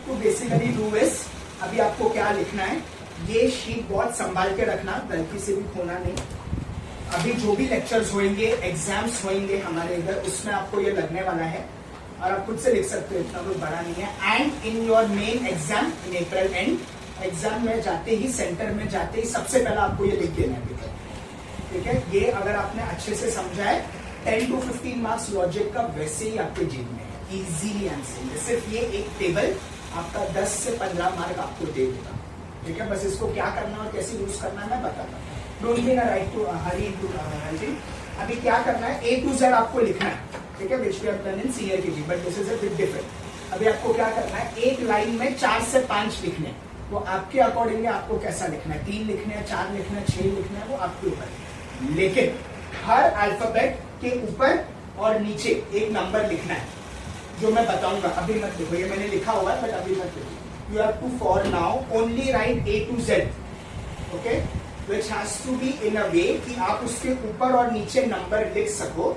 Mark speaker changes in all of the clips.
Speaker 1: To basically do is, अभी आपको क्या लिखना है, ये शीट बहुत संभाल के रखना, गलती से भी खोना नहीं। अभी जो भी लेक्चर्स होंगे, एग्जाम्स होंगे हमारे इधर, उसमें आपको ये लगने वाला है और आप खुद से लिख सकते हो, इतना कोई बड़ा नहीं है। And in your main exam in April and, exam में जाते ही, सेंटर में जाते ही सबसे पहले आपको ये लिख देना है, ठीक है। ये अगर आपने अच्छे से समझा है, 10 to 15 मार्क्स लॉजिक का वैसे ही आपके जेब में है, इजीली आंसर। सिर्फ ये एक टेबल आपका 10 से 15 मार्क आपको दे देगा, ठीक है। बस इसको क्या करना और कैसे यूज करना है मैं बताता हूँ। Don't be right to hurry to अभी क्या करना है, A to Z आपको लिखना है, ठीक है, which we have done in senior KG, but this is a bit different. अभी आपको क्या करना है, एक लाइन में 4 से 5 लिखने, वो आपके अकॉर्डिंगली आपको कैसा लिखना है, 3 लिखने हैं, 4 लिखने हैं, 6 लिखने हैं, वो आपके ऊपर है। लेकिन हर अल्फाबेट के ऊपर और नीचे एक नंबर लिखना है, जो मैं बताऊंगा। अभी मत देखो, ये मैंने लिखा हुआ है बट अभी मत देखो। You have to for now only write A to Z, okay, which has to be in a way कि आप उसके ऊपर और नीचे नंबर लिख सको,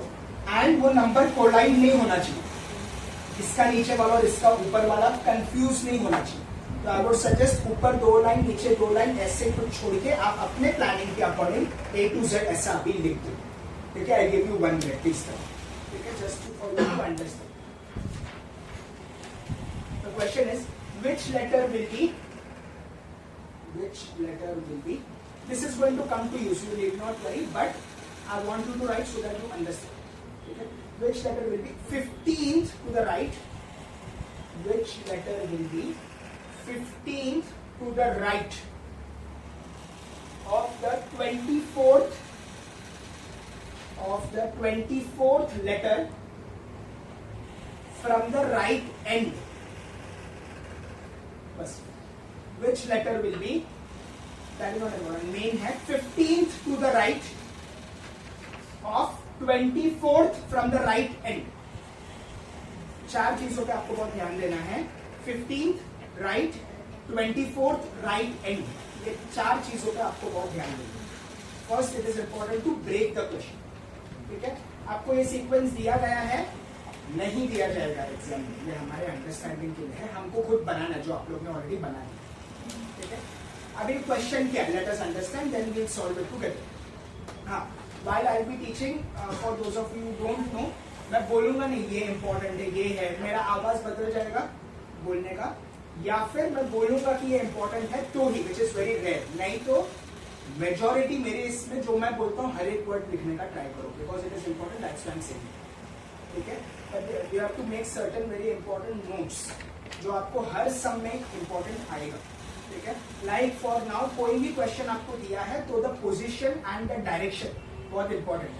Speaker 1: एंड वो नंबर कोलाइड नहीं होना चाहिए, इसका नीचे वाला और इसका ऊपर वाला कंफ्यूज नहीं होना चाहिए। तो आई वुड सजेस्ट ऊपर 2 लाइन, नीचे 2 लाइन, ऐसे कुछ छोड़ के आप अपने प्लानिंग के अकॉर्डिंग A to Z ऐसा भी लिख दो, ठीक है। आई गिव यू 1 मिनट इस तरह, ठीक है, just for you to understand. The question is which letter will be, this is going to come to you, so you need not worry, but I want you to write so that you understand, okay? Which letter will be 15th to the right, which letter will be 15th to the right of the 24th letter from the right end, बस। Which letter will be, that is not important, main है, 15th to the right of 24th from the right end। 4 चीजों पे आपको बहुत ध्यान देना है, 15th right, 24th right end, ये 4 चीजों पे आपको बहुत ध्यान देना है। First it is important to break the question, ठीक है। आपको ये सीक्वेंस दिया गया है, नहीं दिया जाएगा एग्जाम में, ये हमारे अंडरस्टैंडिंग के लिए है, हमको खुद बनाना जो आप लोग ने ऑलरेडी बना दिया, ठीक है। अभी क्वेश्चन क्या है, let us understand, then we will solve it together. हाँ, while I will be teaching, for those of you don't know, मैं बोलूंगा नहीं ये इंपॉर्टेंट है, ये है, मेरा आवाज बदल जाएगा बोलने का, या फिर मैं बोलूंगा कि ये इंपॉर्टेंट है तो ही, विच इज वेरी रेयर, नहीं तो मेजॉरिटी मेरे इसमें जो मैं बोलता हूँ हर एक वर्ड लिखने का ट्राई करो, because it is important, that's why I am saying, ठीक है। But you have to make certain very important notes, जो आपको हर सम में इंपॉर्टेंट आएगा, ठीक है। लाइक फॉर नाउ, कोई भी क्वेश्चन आपको दिया है तो the position and the direction बहुत इंपॉर्टेंट है,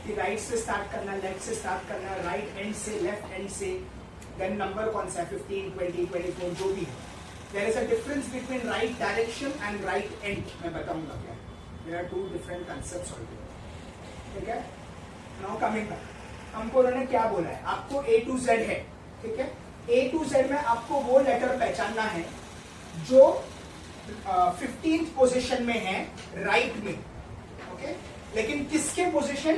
Speaker 1: कि राइट से स्टार्ट करना, लेफ्ट से स्टार्ट करना, राइट एंड से, लेफ्ट एंड से, देन नंबर कौन सा है, 15, 20, 24, जो भी है। There is a difference between right direction and right end, मैं बताऊंगा क्या, there are 2 different concepts already, ठीक है। नाउ कमिंग बैक, हमको उन्होंने क्या बोला है, आपको A to Z है, ठीक है। A to Z में आपको वो लेटर पहचानना है जो 15th पोजीशन में है राइट में, ओके, लेकिन किसके position,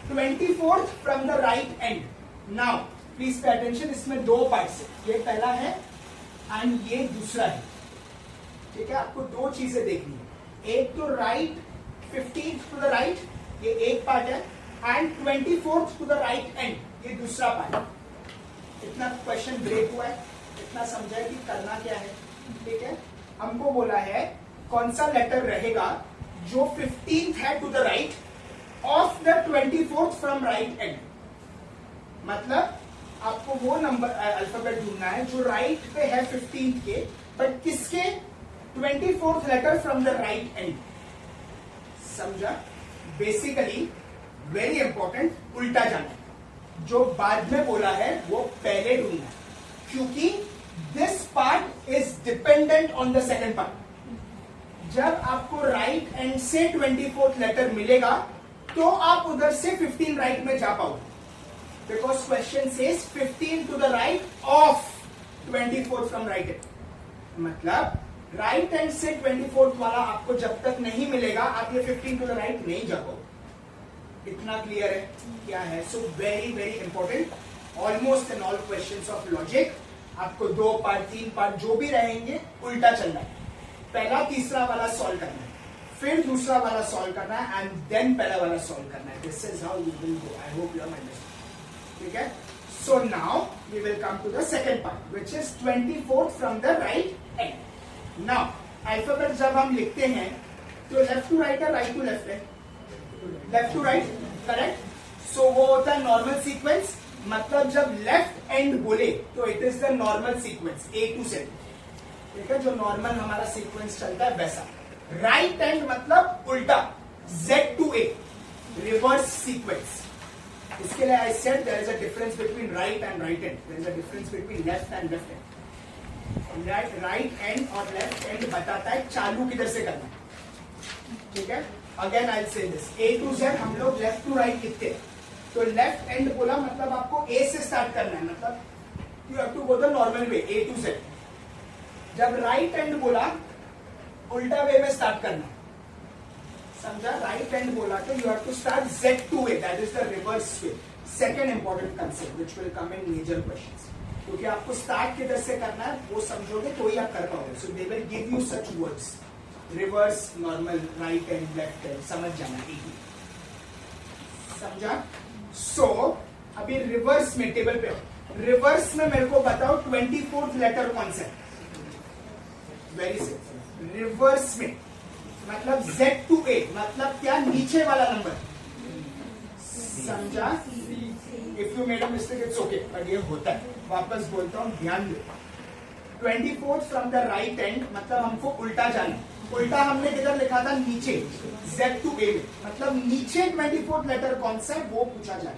Speaker 1: 24th from the right end. Now please pay attention, इसमें 2 पार्ट्स है, ये पहला है एंड ये दूसरा है, ठीक है। आपको 2 चीजें देखनी है, एक तो right 15th to the right, ये एक पार्ट है, and 24th to the right end, ये दूसरा पार्ट। इतना क्वेश्चन ब्रेक हुआ है, इतना समझा है कि करना क्या है, ठीक है। हमको बोला है कौन सा लेटर रहेगा जो 15th है to the right of the 24th from right end, मतलब आपको वो नंबर अल्फाबेट ढूंढना है जो राइट पे है 15th के, बट किसके, 24th letter from the right end. समझा? बेसिकली वेरी इंपॉर्टेंट, उल्टा जाना, जो बाद में बोला है वो पहले ढूंढना है, क्योंकि this part is dependent on the second part. जब आपको राइट एंड से 24th लेटर मिलेगा तो आप उधर से 15 राइट में जा पाओगे, because question says 15 to the right of 24th from right end. मतलब राइट एंड से 24th वाला आपको जब तक नहीं मिलेगा आप ये 15 टू द राइट नहीं जा पाओगे। इतना क्लियर है क्या है? So very very important, almost in all questions of logic आपको 2 पार्ट 3 पार्ट जो भी रहेंगे उल्टा चलना है। पहला तीसरा वाला सॉल्व करना है, फिर दूसरा वाला सॉल्व करना है एंड देन पहला वाला सॉल्व करना है। This is how you will go. I hope you have understood. ठीक है, so now we will come to the second part which is 24th from the right end. Now alphabet जब हम लिखते हैं तो लेफ्ट टू राइट है, right to left है? Left to right, correct. So वो होता है नॉर्मल सीक्वेंस, मतलब जब लेफ्ट एंड बोले तो it is the normal sequence A to Z। ठीक है, जो नॉर्मल हमारा सीक्वेंस चलता है वैसा। राइट एंड मतलब उल्टा, Z to A, reverse sequence. इसके लिए I said there is a difference between right end right end, there is a difference between left end left end. Right end और left end बताता है चालू किधर से करना है। ठीक है, अगेन आई से दिस A to Z हम लोग लेफ्ट टू राइट लिखते हैं, तो लेफ्ट एंड बोला मतलब आपको A से स्टार्ट करना है, मतलब you have to go the normal way A to Z। जब राइट एंड बोला उल्टा वे में स्टार्ट करना है, समझा? राइट एंड बोला तो you have to start Z to A, that is the reverse way. Second important concept which will come in major questions, क्योंकि आपको स्टार्ट किधर से करना है वो समझोगे तो ही आप कर पाओगे। So they will give you such words, reverse, normal, right end, left end, समझ जाना है, समझा? सो अभी रिवर्स में टेबल पे हो। रिवर्स में मेरे को बताओ 24th लेटर कौन सा है? वेरी सिंपल, रिवर्स में मतलब Z to A, मतलब क्या? नीचे वाला नंबर, समझा? If you made a mistake it's okay, but ये होता है। वापस बोलता हूं, ध्यान दो। 24th from the right end मतलब हमको उल्टा जाना है। उल्टा हमने किधर लिखा था? नीचे, Z to A में, मतलब नीचे 24th लेटर कौन सा है वो पूछा जाए।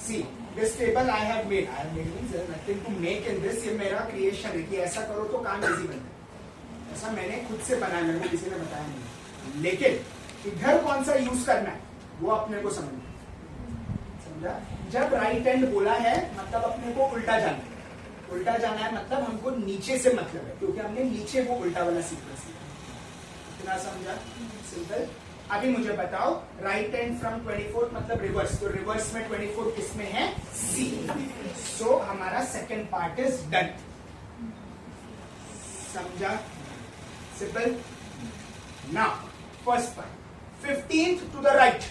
Speaker 1: See this table I have made means nothing to make in this, ये मेरा क्रिएशन है कि ऐसा करो तो काम इजी बनता है। ऐसा मैंने खुद से बनाया, मेरे को किसी ने बताया नहीं, लेकिन इधर कौन सा यूज करना है वो अपने को समझना, समझा? जब राइट एंड बोला है मतलब अपने को उल्टा जाना है। उल्टा जाना है मतलब हमको नीचे से मतलब है, क्योंकि हमने नीचे वो उल्टा वाला सीक्वेंस लिया। इतना समझा? सिंपल। अभी मुझे बताओ राइट एंड फ्रॉम 24th मतलब रिवर्स, तो रिवर्स में 24 किसमें है? C। सो हमारा सेकंड पार्ट इज डन, समझा? Simple. Now first part 15th to the right.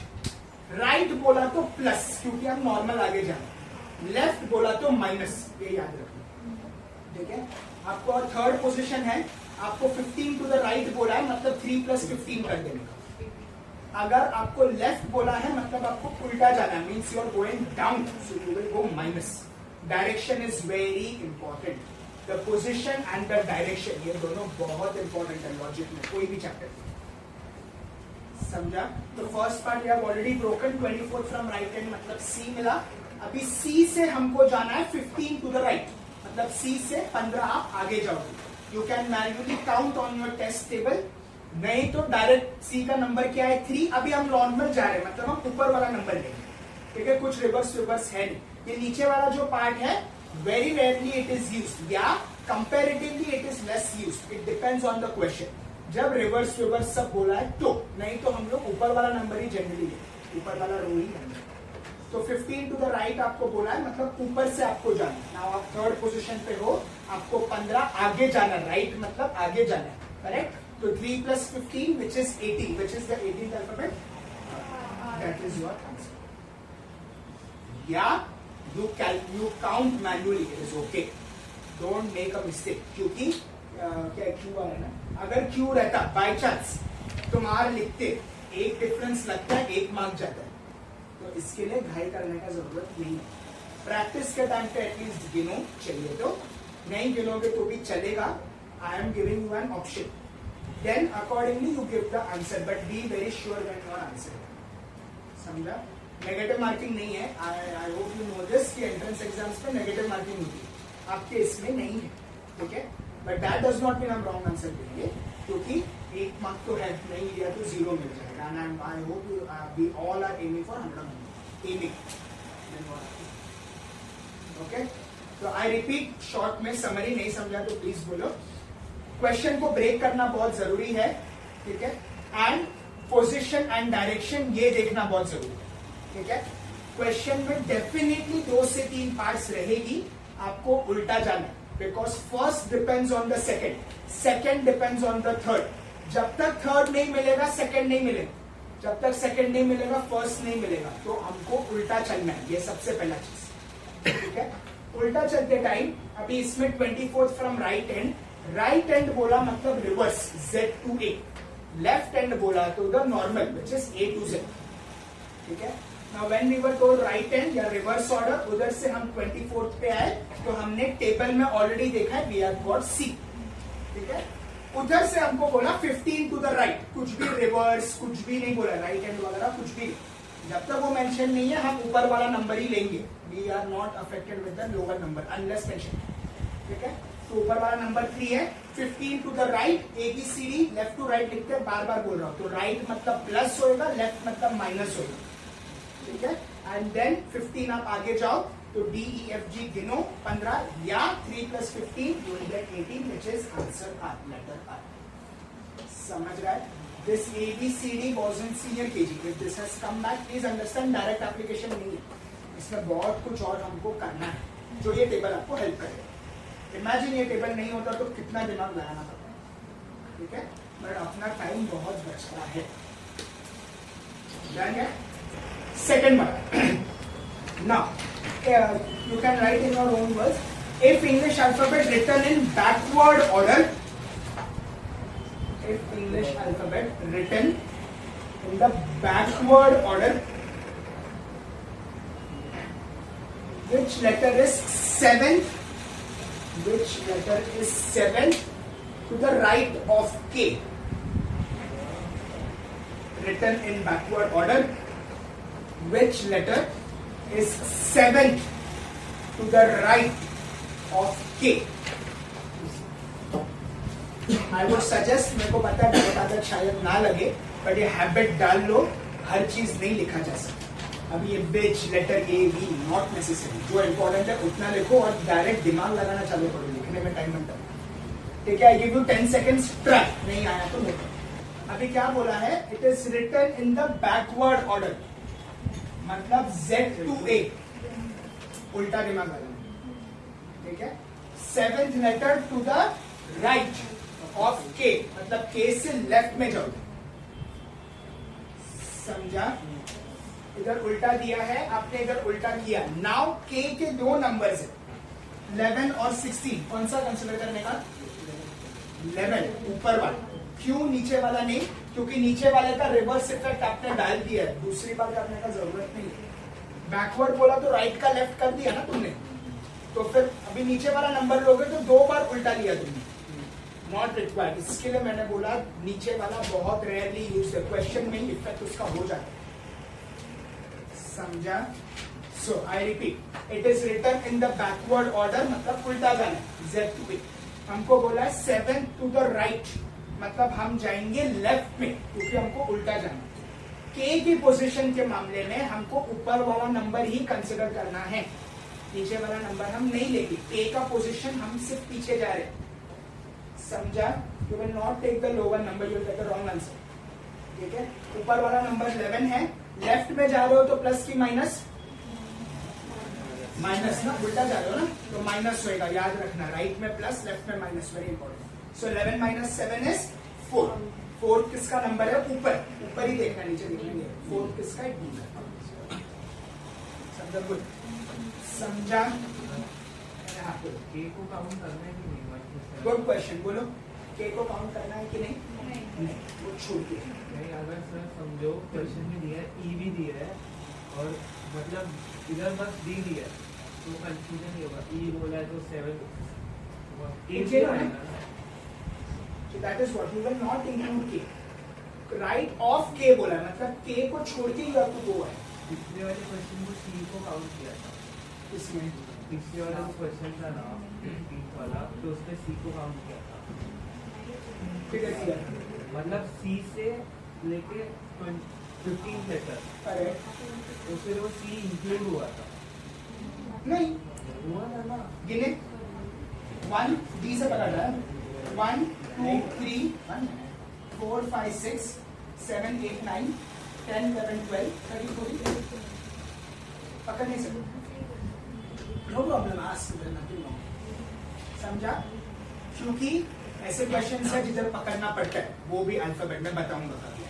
Speaker 1: Right बोला तो प्लस, क्योंकि हम नॉर्मल आगे जाना। लेफ्ट बोला तो माइनस, ये याद रखना। ठीक है, आपको थर्ड पोजीशन है, आपको 15 टू द राइट बोला है मतलब 3 + 15 कर देने का। अगर आपको लेफ्ट बोला है मतलब आपको उल्टा जाना है, means you are going down, so you will go minus. Direction is very important, the position and the direction, ये दोनों बहुत इंपॉर्टेंट है लॉजिक में, कोई भी चैप्टर, समझा? तो first part we have already broken. 24th from right end मतलब C मिला। अभी C से हमको जाना है 15 टू द राइट, मतलब C से 15 आप आगे जाओगे। You can manually count on your test table, नहीं तो डायरेक्ट C का नंबर क्या है? 3। अभी हम नॉर्मल जा रहे हैं, मतलब हम ऊपर वाला नंबर लेंगे। ठीक है, कुछ रिवर्स है नहीं। ये नीचे वाला जो पार्ट है very rarely it is used, या comparatively it is less used, it depends on the question. जब रिवर्स सब बोला है तो, नहीं तो हम लोग ऊपर वाला नंबर ही जनरली लेंगे, ऊपर वाला रो ही लेंगे। तो 15 टू द राइट आपको बोला है मतलब ऊपर से आपको जाना है। नाउ आप थर्ड पोजीशन पे हो, आपको 15 आगे जाना है, राइट मतलब आगे जाना है, करेक्ट? तो 3 + 15 which is 18, which is the 18th alphabet, that is your answer. Yeah, you count manually, it is okay, don't make a mistake, क्योंकि क्या Q आ रहा है ना, अगर Q रहता बाय चांस तुम R लिखते, एक डिफरेंस लगता है, 1 मार्क जाता है, तो इसके लिए घाई करने का जरूरत नहीं है। प्रैक्टिस के टाइम पे एटलीस्ट गिनो, चाहिए तो, नहीं गिनोगे तो भी चलेगा। I am giving you an option, then accordingly you give the answer, but be very sure when you are answering, समझा? नेगेटिव मार्किंग नहीं है, आई होप यू नो दिस कि एंट्रेंस एग्जाम्स पे नेगेटिव मार्किंग होती है, आपके इसमें नहीं है। ठीक है, but that does not mean हम रॉन्ग आंसर देंगे, क्योंकि 1 मार्क तो है, नहीं लिया तो 0 मिल जाएगा। And I hope we all are aiming for 100 aiming. Okay, तो आई रिपीट, शॉर्ट में समरी नहीं समझा तो प्लीज बोलो। क्वेश्चन को ब्रेक करना बहुत जरूरी है, ठीक है, एंड पोजीशन एंड डायरेक्शन ये देखना बहुत जरूरी है। ठीक है, क्वेश्चन में डेफिनेटली 2 से 3 पार्ट्स रहेगी, आपको उल्टा जाना है, because first depends on the second, second depends on the third. जब तक थर्ड नहीं मिलेगा सेकेंड नहीं मिलेगा, जब तक सेकेंड नहीं मिलेगा फर्स्ट नहीं मिलेगा। तो हमको उल्टा चलना है, ये सबसे पहला चीज। ठीक है, उल्टा चलते टाइम अभी इसमें 24th from right end, right end बोला मतलब reverse Z to A, left end बोला तो the normal which is A to Z। ठीक है, now when we were told right end या रिवर्स ऑर्डर, उधर से हम 24th पे आए तो हमने टेबल में ऑलरेडी देखा है वी हैव गॉट C। ठीक है, उधर से हमको बोला 15 टू द राइट, कुछ भी रिवर्स कुछ भी नहीं बोला, राइट हैंड वगैरह कुछ भी। जब तक वो मेंशन नहीं है हम ऊपर वाला नंबर ही लेंगे, we are not affected with the lower number unless mention. ठीक है, तो ऊपर वाला नंबर 3 है, 15 to the right, ABCD left to right लिखते हैं, बार बार बोल रहा हूं। तो राइट मतलब प्लस होएगा, लेफ्ट मतलब माइनस होएगा। ठीक है, एंड देन 15 आप आगे जाओ तो DEFG गिनो 15 या 3 + 15 you will get 18 which is answer R, letter R। समझ रहा है? This ABCD was in senior KG, if this has come back please understand direct application नहीं है, इसमें बहुत कुछ और हमको करना है जो ये टेबल आपको हेल्प करेगा। इमेजिन ये टेबल नहीं होता तो कितना दिमाग लगाना पड़ता। ठीक है, बट अपना टाइम बहुत बचता है। डन है? Second one, now you can write in your own words, if English alphabet written in backward order, if English alphabet written in the backward order, which letter is seventh, which letter is seventh to the right of K, written in backward order, which letter is seventh to the right of K? I would suggest, मेरे को पता है बहुत आदत शायद ना लगे, but ये हैबिट डाल लो, हर चीज नहीं लिखा जा सकता। अब ये which letter A B not necessary, जो इंपॉर्टेंट है उतना लिखो और डायरेक्ट दिमाग लगाना चालू करो, लिखने में टाइम मत लगता। ठीक है, I give you 10 seconds, try, नहीं आया तो देखो। अभी क्या बोला है, it is written in the backward order, मतलब Z to A, उल्टा दिमाग लगाना। ठीक है, seventh letter to the right of K, मतलब K से लेफ्ट में जाओ। समझा? इधर उल्टा दिया है आपने, इधर उल्टा किया। नाउ K के दो नंबर्स है 11 और 16, कौन सा कंसिडर करने का? 11 ऊपर वाला, क्यों नीचे वाला नहीं? क्योंकि नीचे वाले का रिवर्स इफेक्ट आपने डाल दिया है, दूसरी बार करने का जरूरत नहीं है। बैकवर्ड बोला तो राइट का लेफ्ट कर दिया ना तुमने, तो फिर अभी नीचे वाला नंबर लोगे तो 2 बार उल्टा लिया तुमने, नॉट रिक्वायर्ड। इसके लिए मैंने बोला नीचे वाला बहुत रेयरली यूज है, क्वेश्चन में इफेक्ट उसका हो जाता है। समझा? So I repeat, it is written in the backward order, मतलब उल्टा जाना, Z to A। हमको बोला है 7 टू द राइट, मतलब हम जाएंगे लेफ्ट में, क्योंकि हमको उल्टा जाना। K की पोजीशन के मामले में हमको ऊपर वाला नंबर ही कंसिडर करना है, नीचे वाला नंबर हम नहीं लेंगे। K का पोजीशन हम सिर्फ पीछे जा रहे हैं। समझा? You will not take the lower number, you will get the wrong answer. ठीक है, ऊपर वाला नंबर 11 है, लेफ्ट में जा रहे हो तो प्लस की माइनस, माइनस ना, उल्टा जा रहे हो ना तो माइनस होएगा, याद रखना, राइट में प्लस लेफ्ट में minus, very important. So 11 - 7 is 4। 4 किसका नंबर है? ऊपर, ऊपर ही देखना, नीचे देखेंगे। 4 किसका है? D का। समझा? गुड, समझा?
Speaker 2: K को काउंट करना है कि नहीं?
Speaker 1: गुड क्वेश्चन, बोलो K को काउंट करना है कि नहीं? नहीं, वो छोड़ के।
Speaker 2: नहीं, अगर सर समझो क्वेश्चन में दिया है E भी दिया है और मतलब इधर बस D दिया है तो कंफ्यूजन नहीं होगा। E बोला है तो 7
Speaker 1: So that is what you will not include K. Right of K बोला है, मतलब K को छोड़ के you have to go है।
Speaker 2: पिछले वाले क्वेश्चन को C को काउंट किया था,
Speaker 1: इसमें
Speaker 2: पिछले वाला क्वेश्चन था ना 3 वाला, तो उसमें C को काउंट किया था।
Speaker 1: किधर किया?
Speaker 2: मतलब C से लेके 15 लेटर,
Speaker 1: अरे
Speaker 2: तो फिर वो C इंक्लूड हुआ था।
Speaker 1: नहीं
Speaker 2: हुआ था ना?
Speaker 1: गिने 1 D से पकड़ रहा है, 1 2 3 4 5 6 7 8 9 10 11 12 13 14 पकड़ नहीं सकते। No problem, ask, nothing wrong. समझा? क्योंकि ऐसे क्वेश्चन है जिधर पकड़ना पड़ता है, वो भी अल्फाबेट में बताऊंगा कभी,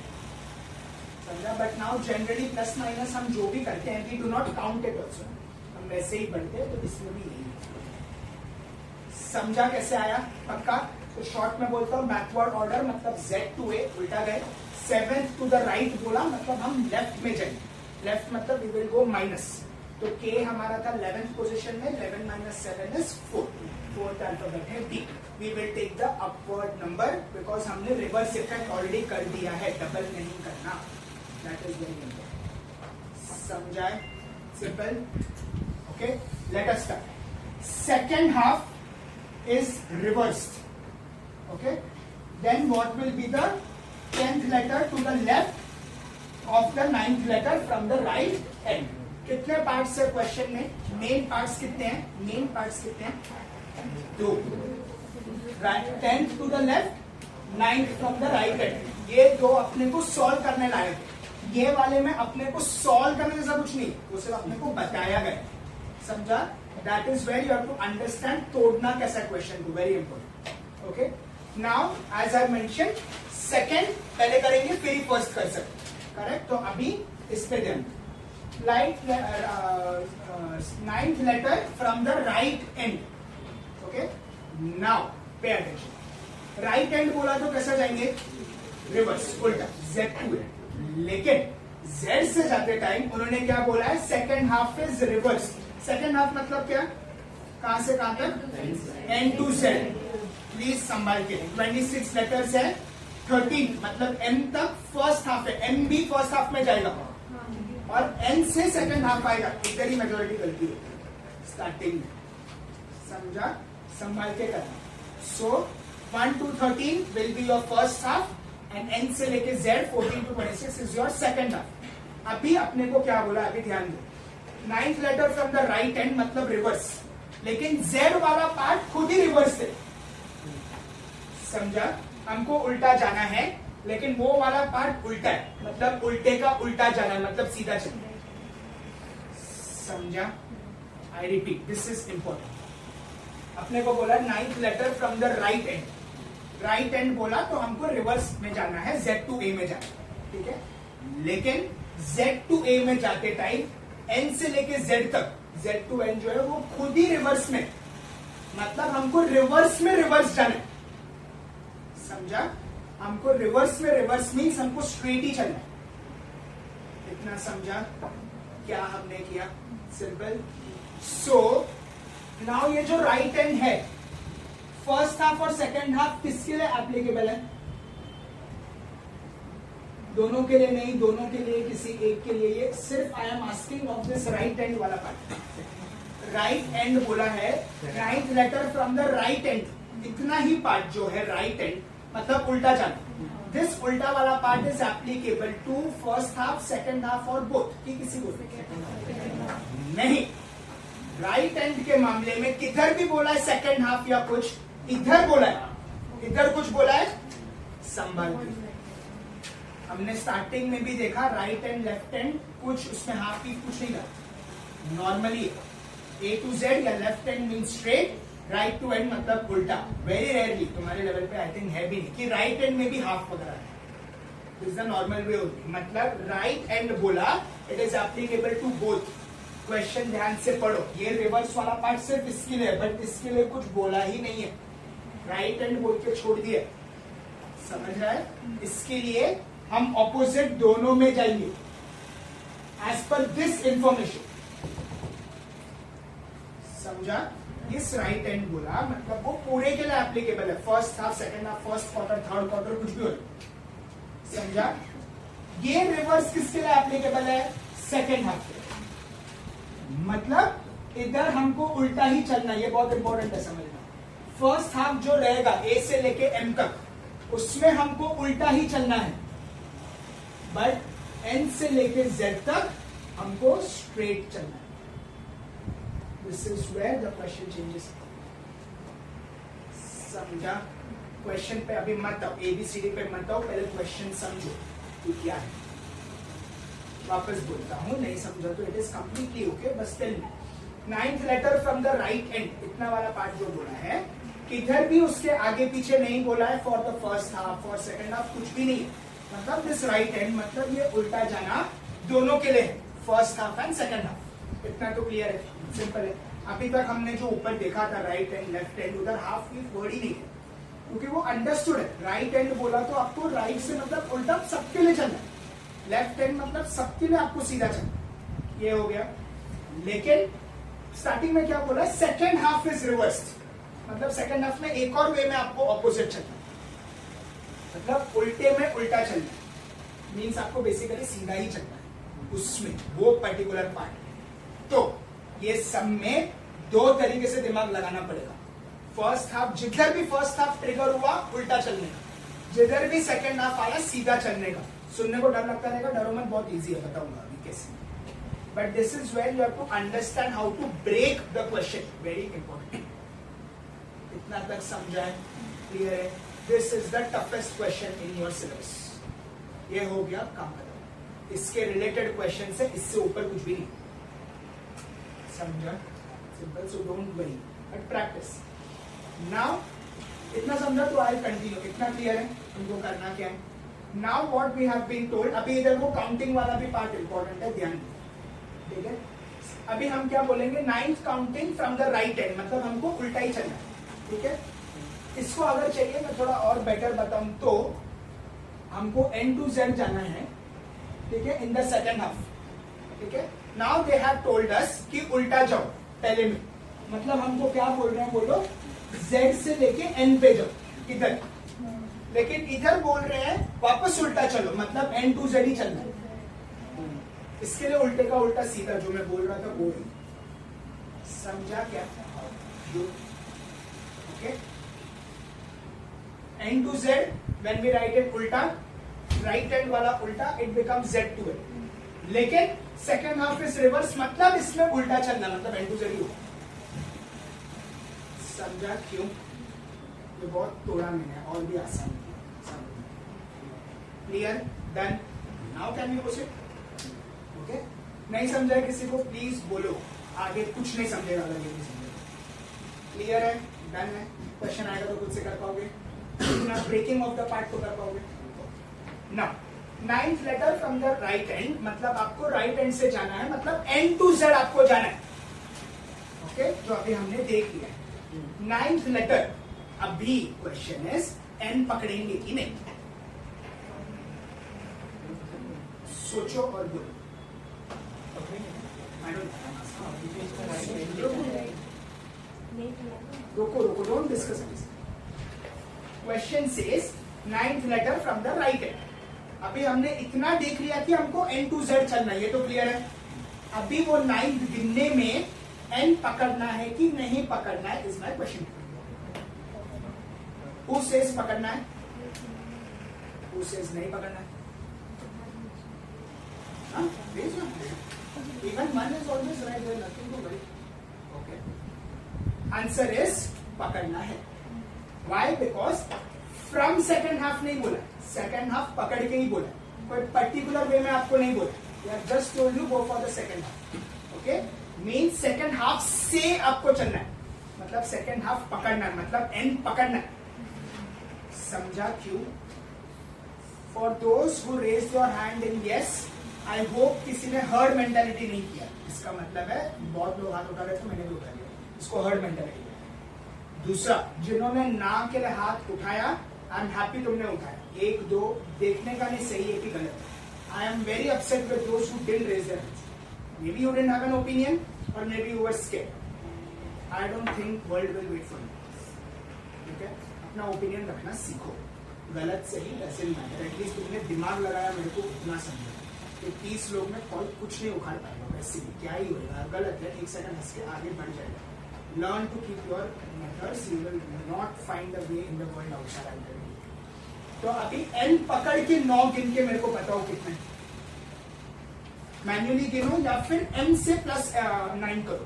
Speaker 1: समझा? But now generally plus minus हम जो भी करते हैं, we do not count it also, हम वैसे ही पढ़ते हैं, तो इसमें भी यही समझा कैसे आया? पक्का? तो शॉर्ट में बोलता हूँ, बैकवर्ड ऑर्डर मतलब Z to A उल्टा गए, 7th to the right बोला मतलब हम लेफ्ट में जाएंगे, लेफ्ट मतलब वी विल गो माइनस, तो K हमारा था 11th पोजीशन में, 11 minus 7 is 4, फोर्थ अल्फाबेट है D, we will take the upward number because हमने रिवर्स इफेक्ट ऑलरेडी कर दिया है, डबल नहीं करना, दैट इज वेरी इंपॉर्टेंट, समझाए? Simple, okay, let us start. Second half is reversed, okay, then what will be the 10th letter to the left of the 9th letter from the right end? कितने parts है question में? Main parts कितने हैं? Main parts कितने हैं? 2, right, 10th to the left, 9th from the right end, ये दो अपने को सॉल्व करने लायक है, ये वाले में अपने को सॉल्व करने जैसा कुछ नहीं, वो सिर्फ अपने को बताया गया, समझा? That is where you have to understand तोड़ना कैसा क्वेश्चन को, very important, okay? Now as I mention, second पहले करेंगे फिर ही फर्स्ट कर सकते, करेक्ट? तो अभी इस पे ध्यान, light 9th letter from the right end, okay? Now pay attention, right end बोला तो कैसा जाएंगे? रिवर्स, उल्टा, Z to A, लेकिन Z से जाते टाइम उन्होंने क्या बोला है? Second half is reverse, second half मतलब क्या? कहां से कहां तक? N to Z, प्लीज संभाल के, 26 लेटर्स है, 13 मतलब M तक फर्स्ट हाफ है, M भी फर्स्ट हाफ में जाएगा और N से सेकेंड हाफ आएगा, इधर ही मेजोरिटी गलती है स्टार्टिंग में, समझा? संभाल के करना। So 1 to 13 will be your first half and N से लेके Z 14 to 26 is your second half. अभी अपने को क्या बोला, अभी ध्यान दो, 9th letter from the right end मतलब रिवर्स, लेकिन Z वाला पार्ट खुद ही रिवर्स है, समझा? हमको उल्टा जाना है, लेकिन वो वाला पार्ट उल्टा है, मतलब उल्टे का उल्टा जाना है, मतलब सीधा चलना, समझा? I repeat, this is important. अपने को बोला 9th letter from the right end, right end बोला तो हमको रिवर्स में जाना है, Z to A में जाना, ठीक है? लेकिन Z to A में जाते टाइम N से लेके Z तक, Z to N जो है वो खुद ही रिवर्स में, मतलब हमको रिवर्स में रिवर्स जाना है, समझा? हमको रिवर्स में रिवर्स मीन्स हमको स्ट्रेट ही चलना है, इतना समझा? क्या हमने किया? सिंपल। सो नाउ ये जो राइट एंड है, फर्स्ट हाफ और सेकेंड हाफ किसके लिए एप्लीकेबल है? दोनों के लिए नहीं, दोनों के लिए, किसी एक के लिए, ये सिर्फ I am asking of this right end वाला पार्ट। राइट एंड बोला है, 9th letter from the right end, इतना ही पार्ट जो है राइट एंड मतलब उल्टा जाना, दिस उल्टा वाला part is applicable to first half, second half और बोथ, की किसी को नहीं। राइट एंड के मामले में किधर भी बोला है सेकेंड हाफ या कुछ, इधर बोला है, इधर कुछ बोला है, संभाल के। हमने स्टार्टिंग में भी देखा राइट एंड लेफ्ट एंड, कुछ उसमें हाफ की कुछ नहीं था, नॉर्मली A to Z या left end mean straight, right to end मतलब उल्टा, वेरी रेयरली, तुम्हारे लेवल पे आई थिंक है भी नहीं कि राइट एंड में भी हाफ वगैरह है, इज द नॉर्मल वे होती, मतलब राइट एंड बोला, it is applicable to both. Question ध्यान से पढ़ो, ये रिवर्स वाला पार्ट सिर्फ इसके लिए, बट इसके लिए कुछ बोला ही नहीं है, राइट एंड बोल के छोड़ दिया, समझ रहा है? इसके लिए हम ऑपोजिट दोनों में जाएंगे एज पर दिस इंफॉर्मेशन, समझा? इस राइट एंड बोला मतलब वो पूरे के लिए एप्लीकेबल है, first half, second half, first quarter, third quarter, कुछ भी हो, समझा? ये रिवर्स किसके लिए एप्लीकेबल है? सेकेंड हाफ के, मतलब इधर हमको उल्टा ही चलना, ये बहुत इंपॉर्टेंट है समझना। फर्स्ट हाफ जो रहेगा A से लेके M तक, उसमें हमको उल्टा ही चलना है, बट N से लेके Z तक हमको स्ट्रेट चलना है। This is where the question changes, समझा? क्वेश्चन पे अभी मत आओ, ABCD पे मत आओ, पहले क्वेश्चन समझो कि क्या है। वापस बोलता हूं, नहीं समझा तो इट इज कंप्लीटली ओके, बस tell me 9th letter from the right end, इतना वाला पार्ट जो बोला है, इधर भी उसके आगे पीछे नहीं बोला है for the first half, for second half, कुछ भी नहीं। मतलब दिस राइट हैंड, मतलब ये उल्टा जाना दोनों के लिए है, first half and second half. इतना तो क्लियर है, सिंपल है। अभी तक हमने जो ऊपर देखा था राइट हैंड लेफ्ट हैंड, उधर हाफ की वर्ड ही नहीं है, क्योंकि वो अंडरस्टूड है। राइट हैंड बोला तो आपको राइट से मतलब उल्टा सबके लिए चलना है, लेफ्ट हैंड मतलब सबके लिए आपको सीधा चलना। ये हो गया। लेकिन स्टार्टिंग में क्या बोला, सेकेंड हाफ इज रिवर्स्ड, मतलब सेकेंड हाफ में एक और वे में आपको ऑपोजिट चलना है, मतलब उल्टे में उल्टा चलना है। मीन्स आपको बेसिकली सीधा ही चलना है उसमें, वो पर्टिकुलर पार्ट। तो ये सब में दो तरीके से दिमाग लगाना पड़ेगा। फर्स्ट हाफ, जिधर भी फर्स्ट हाफ ट्रिगर हुआ उल्टा चलने का, जिधर भी सेकेंड हाफ आया सीधा चलने का। सुनने को डर लगता रहेगा, डरो मत, बहुत इजी है, बताऊंगा अभी कैसे। But this is where you have to understand how to break the question, very important. इतना तक समझा है, क्लियर है? This is the toughest question in your syllabus. ये हो गया काम खत्म। इसके रिलेटेड क्वेश्चन से इससे ऊपर कुछ भी नहीं, समझा? Simple, so don't worry but practice. Now इतना समझा तो आई कंटिन्यू। इतना क्लियर है तुमको करना क्या है? Now what we have been told, अभी इधर वो काउंटिंग वाला भी पार्ट इंपॉर्टेंट है, ध्यान दो, ठीक है? अभी हम क्या बोलेंगे, ninth counting from the right hand, मतलब हमको उल्टा ही चलना है, ठीक है? इसको अगर चाहिए मैं थोड़ा और बेटर बताऊं तो हमको N to Z जाना है, ठीक है, इन द सेकेंड हाफ, ठीक है? Now they have told us कि उल्टा जाओ पहले में, मतलब हमको क्या बोल रहे हैं, बोलो Z से लेके N पे जाओ इधर, लेकिन इधर बोल रहे हैं वापस उल्टा चलो, मतलब N to Z ही चलना है। इसके लिए उल्टे का उल्टा सीधा जो मैं बोल रहा था वो ही, समझा क्या? Okay, N to Z when we write it उल्टा, राइट हैंड वाला उल्टा, it becomes Z to N। लेकिन सेकेंड हाफ इज रिवर्स, मतलब इसमें उल्टा चलना, मतलब N to Z ही होगा। समझा क्यों? ये बहुत तोड़ा मैंने, और भी आसान किया। Clear? Done? Now can you proceed? Okay? नहीं समझा किसी को प्लीज बोलो, आगे कुछ नहीं समझेगा अगर ये नहीं समझेगा। क्लियर है? डन है? क्वेश्चन आएगा तो खुद से कर पाओगे, ना ब्रेकिंग ऑफ द पार्ट को कर पाओगे। Now ninth letter from the right hand, मतलब आपको राइट हैंड से जाना है, मतलब N to Z आपको जाना है, ओके? जो अभी हमने देख लिया है। नाइन्थ लेटर, अभी क्वेश्चन इज N पकड़ेंगे कि नहीं, सोचो और बोलो। रोको रोको, don't discuss this. Question says ninth letter from the right hand. अभी हमने इतना देख लिया कि हमको N to Z चलना है, ये तो क्लियर है। अभी वो नाइन्थ गिनने में N पकड़ना है कि नहीं पकड़ना है, is my question. Who says पकड़ना है? Who says नहीं पकड़ना है? Even one is always right, there is nothing to worry. Okay. Answer is पकड़ना है। Why? Because from second half नहीं बोला, second half पकड़ के ही बोला, कोई particular way में आपको नहीं बोला। We have just told you go for the second half. Okay? Means second half से आपको चलना है, मतलब second half पकड़ना है, मतलब N पकड़ना है। समझा क्यों? For those who raised your hand in yes, I hope किसी ने हर्ड मेंटालिटी नहीं किया। इसका मतलब है बहुत लोग हाथ उठा रहे थे, मैंने भी उठा लिया, इसको हर्ड मेंटालिटी। दूसरा, जिन्होंने ना के लिए हाथ उठाया, आई एम हैप्पी तुमने उठाया। एक दो देखने का नहीं, सही है कि गलत है। I am very upset with those who didn't raise their hands. Maybe you didn't have an opinion और maybe you were scared. I don't think world will wait for you, ठीक है? अपना opinion रखना सीखो, गलत सही doesn't matter, at least तुमने दिमाग लगाया, मेरे को उतना समझा कि 30 लोग में कॉल कुछ नहीं उखाड़ पाएगा, वैसे भी क्या ही होगा, गलत है, एक सेकंड हंस के आगे बढ़ जाएगा। Learn to keep your methods, you will not find the way in the world outside. तो अभी N पकड़ के 9 गिन के मेरे को बताओ कितने, मैन्युअली गिनो या फिर M से प्लस 9 करो।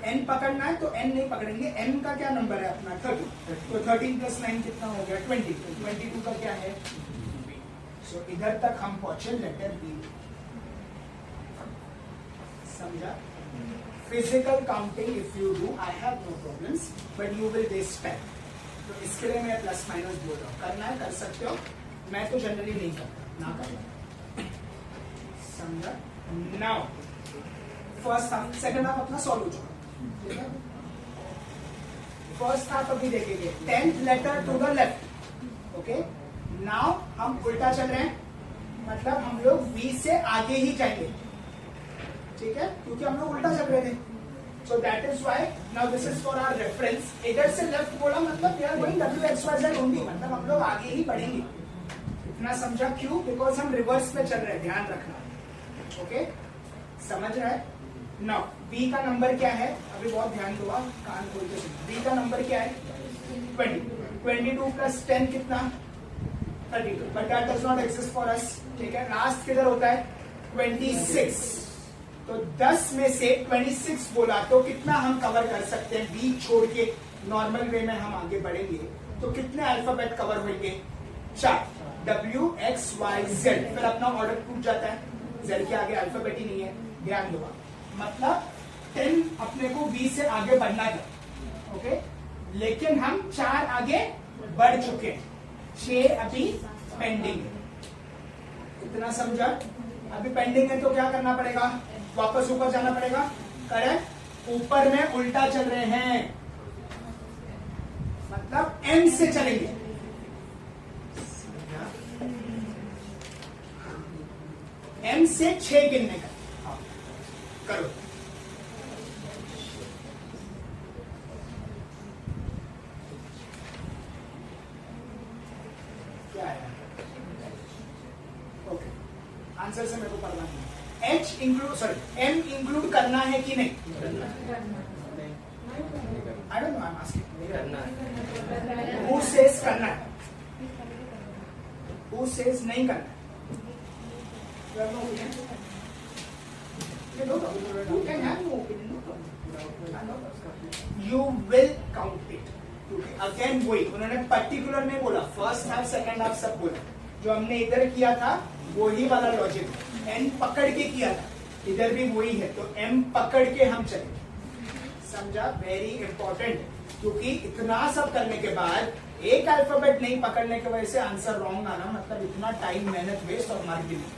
Speaker 1: N पकड़ना है तो N नहीं पकड़ेंगे, M का क्या नंबर है अपना 30, तो 13 प्लस 9 कितना हो गया 20, 22 का क्या है। सो इधर तक हम पहुंचे लेटर बी, समझा? Physical counting if you do, I have no problems, but you will waste time. तो इसके लिए मैं प्लस माइनस बोल रहा हूँ, करना है कर सकते हो, मैं तो जनरली नहीं करता, ना करना, समझा। Now first half, second half अपना सॉल्व हो चुका, ठीक है। फर्स्ट हाफ अभी देखेंगे, 10th letter to the left, okay. Now हम उल्टा चल रहे हैं, मतलब हम लोग V से आगे ही जाएंगे, ठीक है, क्योंकि हम लोग उल्टा चल रहे थे। So that is why now this is for our reference. इधर से लेफ्ट बोला मतलब we are going WXYZ only, मतलब हम लोग आगे ही बढ़ेंगे। इतना समझा क्यों? बिकॉज हम रिवर्स में चल रहे हैं, ध्यान रखना, ओके, समझ रहा है। नाउ B का नंबर क्या है, अभी बहुत ध्यान दो, कान खोल के सुनो। B का नंबर क्या है? 20। 22 प्लस 10 कितना? 32, but that does not exist for us, ठीक है। लास्ट किधर होता है? 26। तो 10 में से 26 बोला तो कितना हम कवर कर सकते हैं? B छोड़ के नॉर्मल वे में हम आगे बढ़ेंगे तो कितने अल्फाबेट कवर होंगे? 4, WXYZ। फिर अपना ऑर्डर टूट जाता है, Z के आगे अल्फाबेट ही नहीं है, ध्यान दो। मतलब 10 अपने को B से आगे बढ़ना था, ओके, लेकिन हम 4 आगे बढ़ चुके हैं, 6 अभी पेंडिंग है। इतना समझा? अभी पेंडिंग है तो क्या करना पड़ेगा? वापस ऊपर जाना पड़ेगा, करेक्ट। ऊपर में उल्टा चल रहे हैं, मतलब M से चलेंगे, M से 6 गिनने का, करो। क्या है? ओके, आंसर से मेरे को पढ़ना नहीं। H include, sorry, M include करना है कि नहीं? I don't know, I am asking. Who says करना है? Who says नहीं करना है? You have no opinion? You can have no opinion. You will count it. Again वही, उन्होंने पर्टिकुलर नहीं बोला, फर्स्ट हाफ सेकंड हाफ सब बोला। जो हमने इधर किया था वही वाला लॉजिक, एन पकड़ के किया था, इधर भी वही है, तो एम पकड़ के हम चले, समझा? वेरी इंपॉर्टेंट, क्योंकि इतना सब करने के बाद एक अल्फाबेट नहीं पकड़ने की वजह से आंसर रॉन्ग आना, मतलब इतना टाइम मेहनत वेस्ट और मार्क भी नहीं,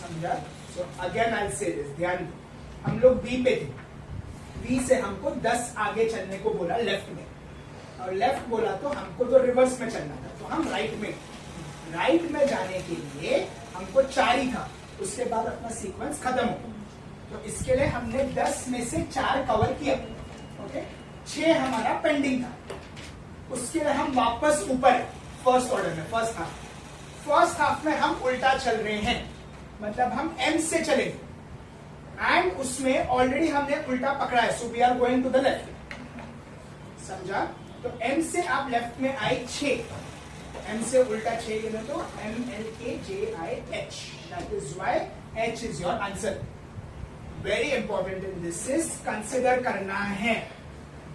Speaker 1: समझा? सो अगेन आई से दिस, ध्यान दो। हम लोग बी पे थे, बी से हमको 10 आगे चलने को बोला लेफ्ट में, और लेफ्ट बोला तो हमको तो रिवर्स में चलना था, तो हम राइट में जाने के लिए हमको 4 ही था, उसके बाद अपना सीक्वेंस खत्म हो। तो इसके लिए हमने 10 में से 4 कवर किया, ओके, 6 हमारा पेंडिंग था। उसके लिए हम वापस ऊपर फर्स्ट ऑर्डर में, फर्स्ट हाफ में हम उल्टा चल रहे हैं, मतलब हम एम से चलेंगे, एंड उसमें ऑलरेडी हमने उल्टा पकड़ा है, so we are going to the left, समझा? तो एम से आप लेफ्ट में आए 6, एम से उल्टा 6 गिनो तो MLKJIH, that is why H is your answer. Very important in this is consider करना है,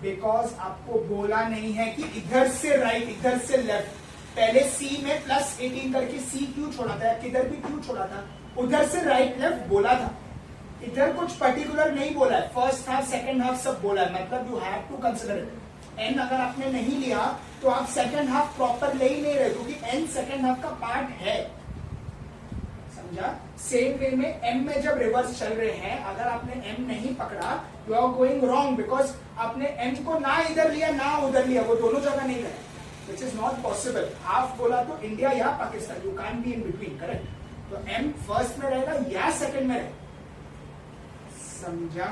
Speaker 1: बिकॉज आपको बोला नहीं है कि इधर से राइट इधर से लेफ्ट। पहले C में +18 करके C क्यों छोड़ा था, किधर भी क्यों छोड़ा था? उधर से राइट लेफ्ट बोला था, इधर कुछ पर्टिकुलर नहीं बोला है, फर्स्ट हाफ सेकंड हाफ सब बोला है, मतलब you have to consider it. N अगर आपने नहीं लिया तो आप सेकंड हाफ प्रॉपर ले ही नहीं रहे, क्योंकि एन सेकंड हाफ का पार्ट है, समझा? सेम वे में एम में जब रिवर्स चल रहे हैं, अगर आपने एम नहीं पकड़ा you are going wrong, because आपने एम को ना इधर लिया ना उधर लिया, वो दोनों जगह नहीं गए, which is not possible. Half बोला तो इंडिया या Pakistan, you can be in between, correct? तो एम फर्स्ट में रहेगा या सेकंड में रहेगा, समझा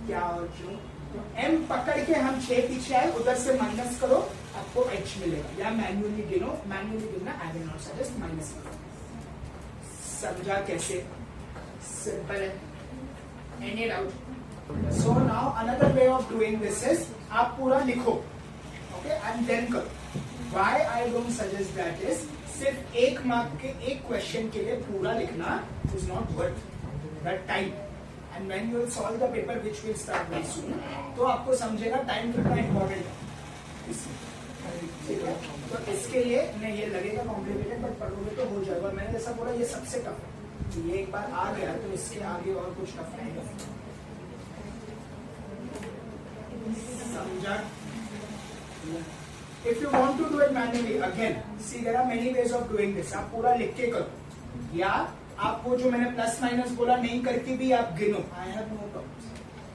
Speaker 1: क्या और क्यों? तो एम पकड़ के हम 6 पीछे आए, उधर से माइनस करो आपको H मिलेगा, या मैन्युअली गिनो, मैन्युअली गिनना I will not suggest, minus करो, समझा कैसे? सिंपल है, any doubt? So now another way of doing this is आप पूरा लिखो, ओके, एंड देन करो। Why I don't suggest that is, सिर्फ 1 मार्क के एक क्वेश्चन के लिए पूरा लिखना is not worth that time, and when you will solve the paper which will start very soon, तो आपको समझेगा टाइम कितना इंपॉर्टेंट है, ठीक है? तो इसके लिए नहीं, ये लगेगा कॉम्प्लिकेटेड बट पढ़ोगे तो हो जाएगा। मैंने जैसा बोला ये सबसे टफ है, ये एक बार आ गया तो इसके आगे और कुछ टफ नहीं है, समझा? If you want to do it manually, again, see there are many ways of doing this. आप पूरा लिख के करो, या आप वो जो मैंने प्लस माइनस बोला नहीं करके भी आप गिनो. I have no problems.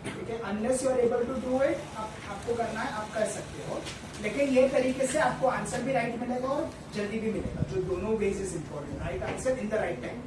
Speaker 1: ठीक है, unless you are able to do it, आपको करना है आप कर सकते हो, लेकिन ये तरीके से आपको आंसर भी राइट मिलेगा और जल्दी भी मिलेगा. जो दोनों ways is important. Right answer in the right time.